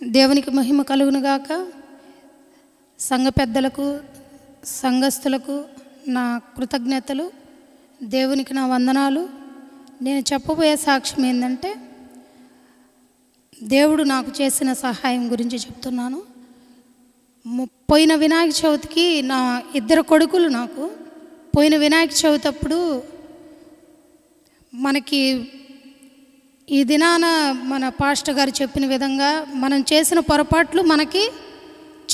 దేవునికి మహిమ కలుగునుగాక. సంఘ పెద్దలకు, సంఘస్థులకు నా కృతజ్ఞతలు, దేవునికి నా వందనాలు. నేను చెప్పబోయే సాక్ష్యం ఏంటంటే, దేవుడు నాకు చేసిన సహాయం గురించి చెప్తున్నాను. పోయిన వినాయక చవితికి నా 2 కొడుకులు నాకు. పోయిన వినాయక చవితి అప్పుడు మనకి ఈ దినాన మన పాస్టర్ గారు చెప్పిన విధంగా మనం చేసిన పొరపాట్లు మనకి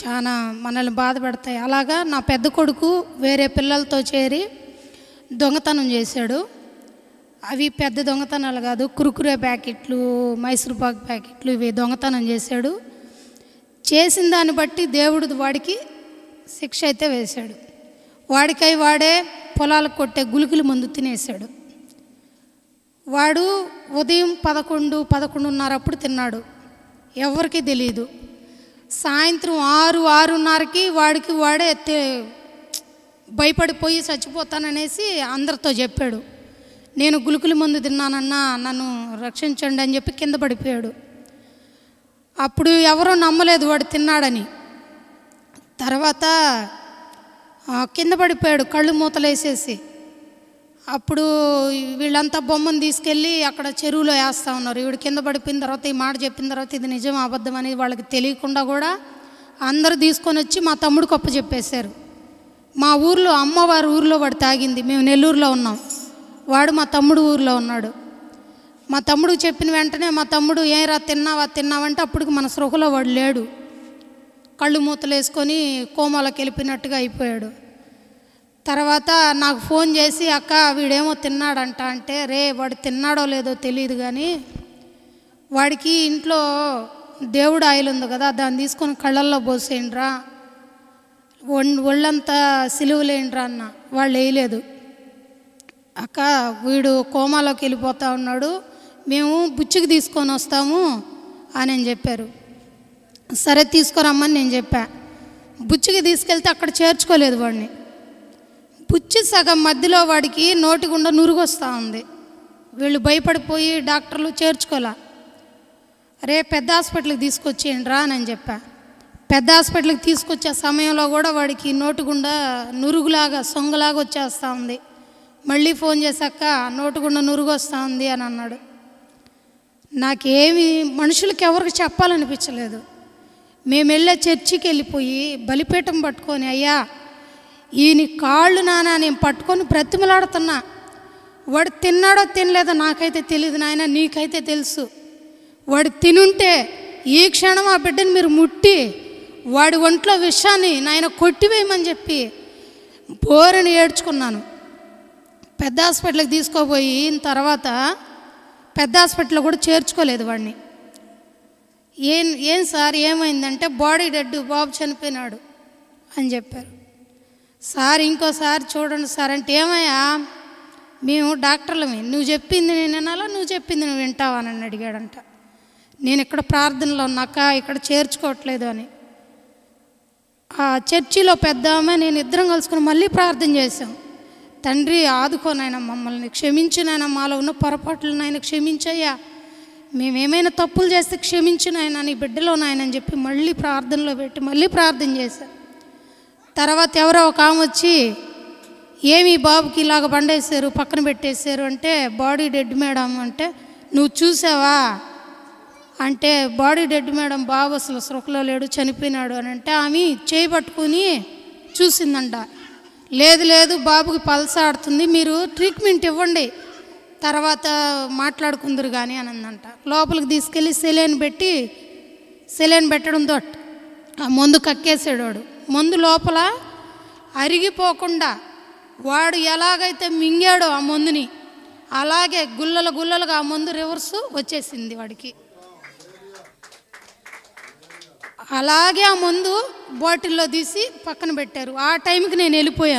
చాలా మనల్ని బాధపడతాయి. అలాగా నా పెద్ద కొడుకు వేరే పిల్లలతో చేరి దొంగతనం చేశాడు. అవి పెద్ద దొంగతనాలు కాదు, కురుకురే ప్యాకెట్లు, మైసూర్ పాక్ ప్యాకెట్లు, ఇవి దొంగతనం చేశాడు. చేసిన దాన్ని బట్టి దేవుడు వాడికి శిక్ష అయితే వేశాడు. వాడికై వాడే పొలాలకు కొట్టే గుళికల మందు తినేశాడు. వాడు ఉదయం 11-11:30 అప్పుడు తిన్నాడు, ఎవరికి తెలియదు. సాయంత్రం 6-6:30కి వాడే భయపడిపోయి చచ్చిపోతాననేసి అందరితో చెప్పాడు. నేను గుళికల మందు తిన్నానన్నా, నన్ను రక్షించండి అని చెప్పి కింద పడిపోయాడు. అప్పుడు ఎవరో నమ్మలేదు వాడు తిన్నాడని. తర్వాత కింద పడిపోయాడు కళ్ళు మూతలేసేసి. అప్పుడు వీళ్ళంతా బొమ్మను తీసుకెళ్ళి అక్కడ చెరువులో వేస్తూ ఉన్నారు. వీడు కింద పడిపోయిన తర్వాత ఈ మాట చెప్పిన తర్వాత ఇది నిజం అబద్ధం అనేది వాళ్ళకి తెలియకుండా కూడా అందరూ తీసుకొని వచ్చి మా తమ్ముడికి అప్పచెప్పేశారు. మా ఊర్లో అమ్మవారి ఊర్లో వాడు తాగింది. మేము నెల్లూరులో ఉన్నాం, వాడు మా తమ్ముడు ఊర్లో ఉన్నాడు. మా తమ్ముడికి చెప్పిన వెంటనే మా తమ్ముడు ఏరా తిన్నావంటే అప్పటికి మన సృహలో వాడు లేడు. కళ్ళు మూతలు వేసుకొని కోమాలోకి వెళ్ళిపోయినట్టుగా అయిపోయాడు. తర్వాత నాకు ఫోన్ చేసి, అక్క వీడేమో తిన్నాడంట అంటే, రే వాడు తిన్నాడో లేదో తెలియదు కానీ వాడికి ఇంట్లో దేవుడు ఆయిల్ ఉంది కదా, దాన్ని తీసుకొని కళ్ళల్లో పోసేయండిరా, ఒళ్ళంతా సిలువలేయండిరా అన్న. వాళ్ళు వేయలేదు. అక్క వీడు కోమాలోకి వెళ్ళిపోతా ఉన్నాడు, మేము బుచ్చికి తీసుకొని వస్తాము అని చెప్పారు. సరే తీసుకురమ్మని నేను చెప్పా. బుచ్చికి తీసుకెళ్తే అక్కడ చేర్చుకోలేదు వాడిని. బుచ్చి సగం మధ్యలో వాడికి నోటి గుండా నురుగు వస్తూ ఉంది. వీళ్ళు భయపడిపోయి డాక్టర్లు చేర్చుకోలే. రే పెద్ద హాస్పిటల్కి తీసుకొచ్చేయండి రా అని చెప్పా. పెద్ద హాస్పిటల్కి తీసుకొచ్చే సమయంలో కూడా వాడికి నోటి గుండా నురుగులాగా సొంగలాగా వచ్చేస్తూ ఉంది. మళ్ళీ ఫోన్ చేశాక నోటి గుండా నురుగు వస్తూ ఉంది అని అన్నాడు. నాకేమి మనుషులకి ఎవరికి చెప్పాలనిపించలేదు. మేము వెళ్ళే చర్చికి వెళ్ళిపోయి బలిపీఠం పట్టుకొని, అయ్యా ఈయన కాళ్ళు నానా నేను పట్టుకొని బ్రతిమలాడుతున్నా. వాడు తిన్నాడో తినలేదో నాకైతే తెలియదు నాయన, నీకైతే తెలుసు. వాడు తినుంటే ఈ క్షణం ఆ బిడ్డని మీరు ముట్టి వాడి ఒంట్లో విషాన్ని నాయన కొట్టివేయమని చెప్పి బోరని ఏడ్చుకున్నాను. పెద్ద హాస్పిటల్కి తీసుకోపోయిన తర్వాత పెద్ద హాస్పిటల్లో కూడా చేర్చుకోలేదు వాడిని. ఏం సార్ ఏమైందంటే, బాడీ డెడ్, బాబు చనిపోయినాడు అని చెప్పారు. సార్ ఇంకోసారి చూడండి సార్ అంటే, ఏమయ్యా మేము డాక్టర్లమే, నువ్వు చెప్పింది నేను వినాలా, నువ్వు చెప్పింది నువ్వు వింటావా అని అడిగాడంట. నేను ఇక్కడ ప్రార్థనలో ఉన్నాక ఇక్కడ చేర్చుకోవట్లేదు అని. ఆ చర్చిలో పెద్ద ఆమె నేను ఇద్దరం కలుసుకుని మళ్ళీ ప్రార్థన చేశాం. తండ్రి ఆదుకోనైనా మమ్మల్ని క్షమించినైనా, మాలో ఉన్న పొరపాట్లు నాయన క్షమించయ్యా, మేమేమైనా తప్పులు చేస్తే క్షమించినైనా నీ బిడ్డలో నాయన అని చెప్పి మళ్ళీ ప్రార్థనలో పెట్టి మళ్ళీ ప్రార్థన చేశాం. తర్వాత ఎవరో ఒక ఆమె వచ్చి, ఏమి బాబుకి ఇలాగ బండేశారు పక్కన పెట్టేశారు అంటే, బాడీ డెడ్ మేడం అంటే, నువ్వు చూసావా అంటే, బాడీ డెడ్ మేడం, బాబు అసలు సృహలో లేడు చనిపోయినాడు అని అంటే, ఆమె చేయి పట్టుకుని చూసిందంట. లేదు బాబుకి పల్స్ ఆడుతుంది, మీరు ట్రీట్మెంట్ ఇవ్వండి, తర్వాత మాట్లాడుకుందరు కానీ అని అందంట. లోపలికి తీసుకెళ్ళి సెలైన్ పెట్టడంతో ఆ మందు కక్కేసాడు. వాడు మందు లోపల అరిగిపోకుండా వాడు ఎలాగైతే మింగాడో ఆ మందుని, అలాగే గుల్లలుగా ఆ మందు రివర్సు వచ్చేసింది వాడికి. అలాగే ఆ మందు బాటిల్లో తీసి పక్కన పెట్టారు. ఆ టైంకి నేను వెళ్ళిపోయే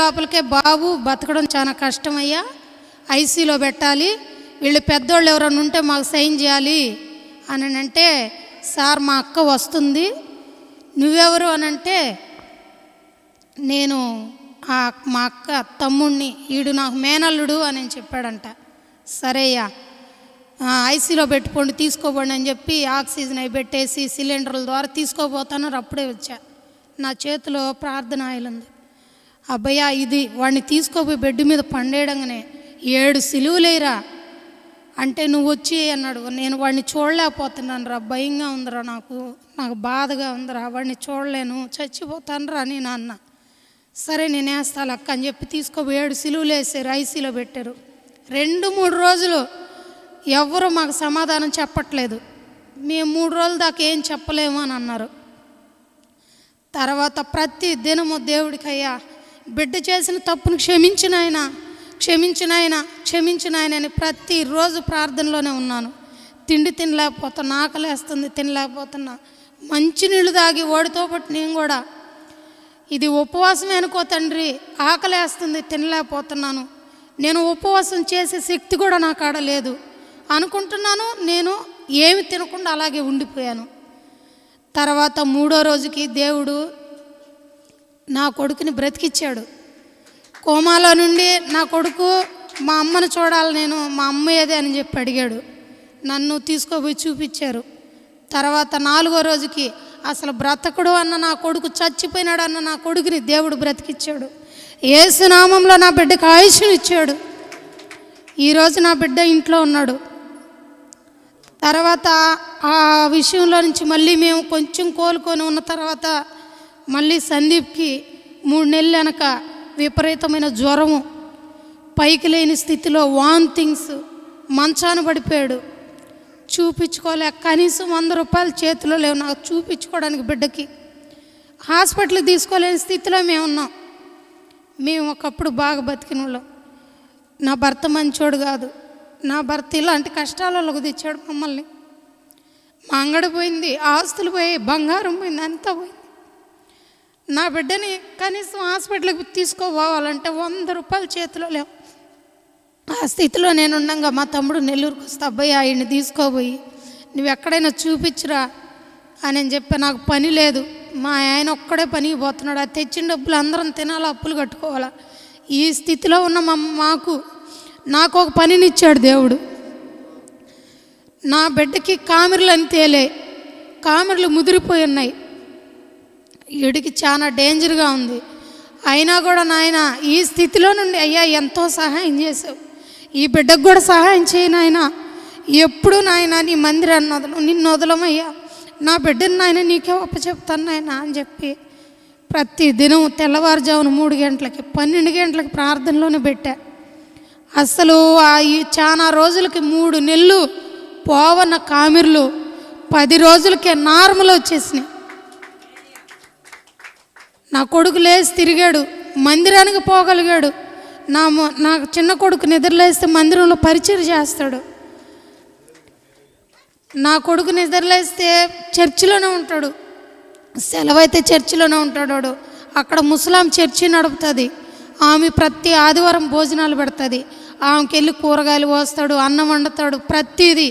లోపలికే, బాబు బతకడం చాలా కష్టమయ్యా, ఐసీలో పెట్టాలి, వీళ్ళు పెద్దోళ్ళు ఎవరైనా ఉంటే మాకు సైన్ చేయాలి అని అంటే, సార్ మా అక్క వస్తుంది, నువ్వెవరు అని అంటే, నేను మా అక్క తమ్ముడిని, ఈడు నాకు మేనల్లుడు అని చెప్పాడంట. సరే అయ్యా ఐసీలో పెట్టుకోండి తీసుకోబోండి అని చెప్పి ఆక్సిజన్ అవి పెట్టేసి సిలిండర్ల ద్వారా తీసుకోబోతాను. అప్పుడే వచ్చా, నా చేతిలో ప్రార్థన ఆయిల్ ఉంది. అబ్బయ్యా ఇది వాడిని తీసుకోపోయి బెడ్ మీద పండేయడంగానే 7 సిలువులేరా అంటే నువ్వు వచ్చి అన్నాడు. నేను వాడిని చూడలేకపోతున్నాను రా, భయంగా ఉందిరా, నాకు బాధగా ఉందిరా, వాడిని చూడలేను, చచ్చిపోతాను రా నేను అన్న. సరే నేను వేస్తా లెక్క అని చెప్పి తీసుకోపోయి 7 సిలువులు వేసారు, ఐసీలో పెట్టారు. 2-3 రోజులు ఎవరు మాకు సమాధానం చెప్పట్లేదు. మేము 3 రోజుల దాకా ఏం చెప్పలేము అని అన్నారు. తర్వాత ప్రతి దినము దేవుడికి అయ్యా బిడ్డ చేసిన తప్పును క్షమించిన ఆయన అని ప్రతిరోజు ప్రార్థనలోనే ఉన్నాను. తిండి తినలేకపోతున్నా, ఆకలేస్తుంది తినలేకపోతున్నా, మంచినీళ్ళు తాగి ఓడితో పాటు నేను కూడా ఇది ఉపవాసమే అనుకో తండ్రి, ఆకలేస్తుంది తినలేకపోతున్నాను, నేను ఉపవాసం చేసే శక్తి కూడా నా కాడ లేదు అనుకుంటున్నాను. నేను ఏమి తినకుండా అలాగే ఉండిపోయాను. తర్వాత 3వ రోజుకి దేవుడు నా కొడుకుని బ్రతికిచ్చాడు. కోమాలో నుండి నా కొడుకు మా అమ్మను చూడాలి, నేను మా అమ్మ ఏదే అని చెప్పి అడిగాడు. నన్ను తీసుకుపోయి చూపించారు. తర్వాత 4వ రోజుకి అసలు బ్రతకడు అన్న నా కొడుకు, చచ్చిపోయినాడు అన్న నా కొడుకుని దేవుడు బ్రతికిచ్చాడు. యేసు నామంలో నా బిడ్డకు ఆయుష్నిచ్చాడు. ఈరోజు నా బిడ్డ ఇంట్లో ఉన్నాడు. తర్వాత ఆ విషయంలో నుంచి మళ్ళీ మేము కొంచెం కోలుకొని ఉన్న తర్వాత మళ్ళీ సందీప్కి 3 నెలలు వెనక విపరీతమైన జ్వరము, పైకి లేని స్థితిలో వాంతింగ్స్, మంచాన పడిపోయాడు. చూపించుకోలేక కనీసం 100 రూపాయలు చేతిలో లేవు నాకు చూపించుకోవడానికి. బిడ్డకి హాస్పిటల్కి తీసుకోలేని స్థితిలో మేము ఉన్నాం. మేము ఒకప్పుడు బాగా బతికిన వాళ్ళం. నా భర్త మంచోడు కాదు, నా భర్త ఇలాంటి కష్టాలకు తెచ్చాడు మమ్మల్ని. మా అంగడి పోయింది, ఆస్తులు పోయి, బంగారం పోయింది, అంతా పోయింది. నా బిడ్డని కనీసం హాస్పిటల్కి తీసుకోపోవాలంటే 100 రూపాయలు చేతిలో లేవు. ఆ స్థితిలో నేను ఉండగా మా తమ్ముడు నెల్లూరుకు వస్తే, అబ్బాయి ఆయన్ని తీసుకోపోయి నువ్వు ఎక్కడైనా చూపించురా అని చెప్పి, నాకు పని లేదు, మా ఆయన ఒక్కడే పనికి పోతున్నాడు, అది తెచ్చిన డబ్బులు అందరం తినాలా, అప్పులు కట్టుకోవాలా. ఈ స్థితిలో ఉన్న నాకు ఒక పనినిచ్చాడు దేవుడు. నా బిడ్డకి కామెర్లు అని తేలే, కామెర్లు ముదిరిపోయి ఉన్నాయి, ఎడికి చాలా డేంజర్గా ఉంది. అయినా కూడా నాయన ఈ స్థితిలో నుండి అయ్యా ఎంతో సహాయం చేసావు, ఈ బిడ్డకు కూడా సహాయం చేయి నాయన, ఎప్పుడు నాయన నీ మందిరాన్ని నిన్ను వదలమయ్యా, నా బిడ్డను నాయన నీకే ఒప్పచెప్తాను నాయన అని చెప్పి ప్రతి దినం తెల్లవారుజామున 3 గంటలకి 12 గంటలకి ప్రార్థనలోనే పెట్టా. అసలు ఈ చాలా రోజులకి 3 నెలలు పోవన్న కామెర్లు 10 రోజులకే నార్మల్ వచ్చేసినాయి. నా కొడుకు లేచి తిరిగాడు, మందిరానికి పోగలిగాడు. నాకు చిన్న కొడుకు నిద్రలేస్తే మందిరంలో పరిచయం చేస్తాడు. నా కొడుకు నిద్రలేస్తే చర్చిలోనే ఉంటాడు, సెలవైతే చర్చిలోనే ఉంటాడు. అక్కడ ముస్లాం చర్చి నడుపుతుంది, ఆమె ప్రతి ఆదివారం భోజనాలు పెడుతుంది, ఆమెకి వెళ్ళి కూరగాయలు పోస్తాడు, అన్నం వండుతాడు, ప్రతిదీ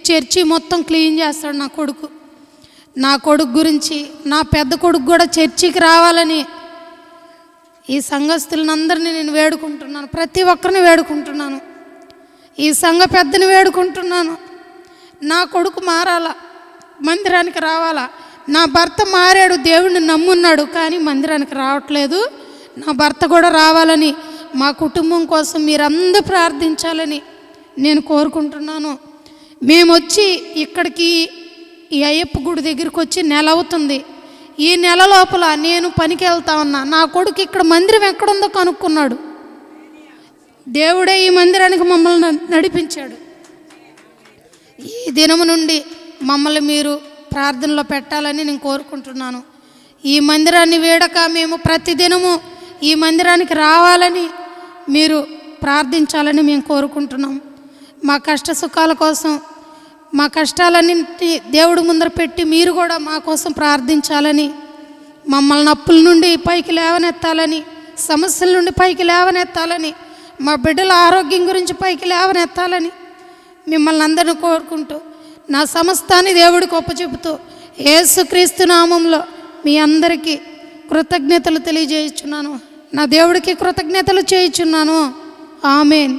చర్చి మొత్తం క్లీన్ చేస్తాడు నా కొడుకు. నా కొడుకు గురించి నా పెద్ద కొడుకు కూడా చర్చికి రావాలని ఈ సంఘస్థులందరినీ నేను వేడుకుంటున్నాను, ప్రతి ఒక్కరిని వేడుకుంటున్నాను, ఈ సంఘ పెద్దని వేడుకుంటున్నాను. నా కొడుకు మారాలా, మందిరానికి రావాలా. నా భర్త మారాడు, దేవుడిని నమ్మున్నాడు, కానీ మందిరానికి రావట్లేదు. నా భర్త కూడా రావాలని, మా కుటుంబం కోసం మీరందరూ ప్రార్థించాలని నేను కోరుకుంటున్నాను. మేము వచ్చి ఇక్కడికి ఈ అయ్యప్ప గుడి దగ్గరికి వచ్చి నెల అవుతుంది. ఈ నెల లోపల నేను పనికి వెళ్తా ఉన్నా. నా కొడుకు ఇక్కడ మందిరం ఎక్కడుందో కనుక్కున్నాడు. దేవుడే ఈ మందిరానికి మమ్మల్ని నడిపించాడు. ఈ దినము నుండి మమ్మల్ని మీరు ప్రార్థనలో పెట్టాలని నేను కోరుకుంటున్నాను. ఈ మందిరాన్ని వేడక మేము ప్రతిదినము ఈ మందిరానికి రావాలని మీరు ప్రార్థించాలని మేము కోరుకుంటున్నాం. మా కష్ట సుఖాల కోసం, మా కష్టాలన్నింటి దేవుడి ముందర పెట్టి మీరు కూడా మా కోసం ప్రార్థించాలని, మమ్మల్ని అప్పుల నుండి పైకి లేవనెత్తాలని, సమస్యల నుండి పైకి లేవనెత్తాలని, మా బిడ్డల ఆరోగ్యం గురించి పైకి లేవనెత్తాలని మిమ్మల్ని అందరిని కోరుకుంటూ నా సమస్తాన్ని దేవుడికి ఒప్పచెబుతూ యేసుక్రీస్తు నామంలో మీ అందరికీ కృతజ్ఞతలు తెలియజేయుచున్నాను. నా దేవుడికి కృతజ్ఞతలు చేయుచున్నాను. ఆమేన్.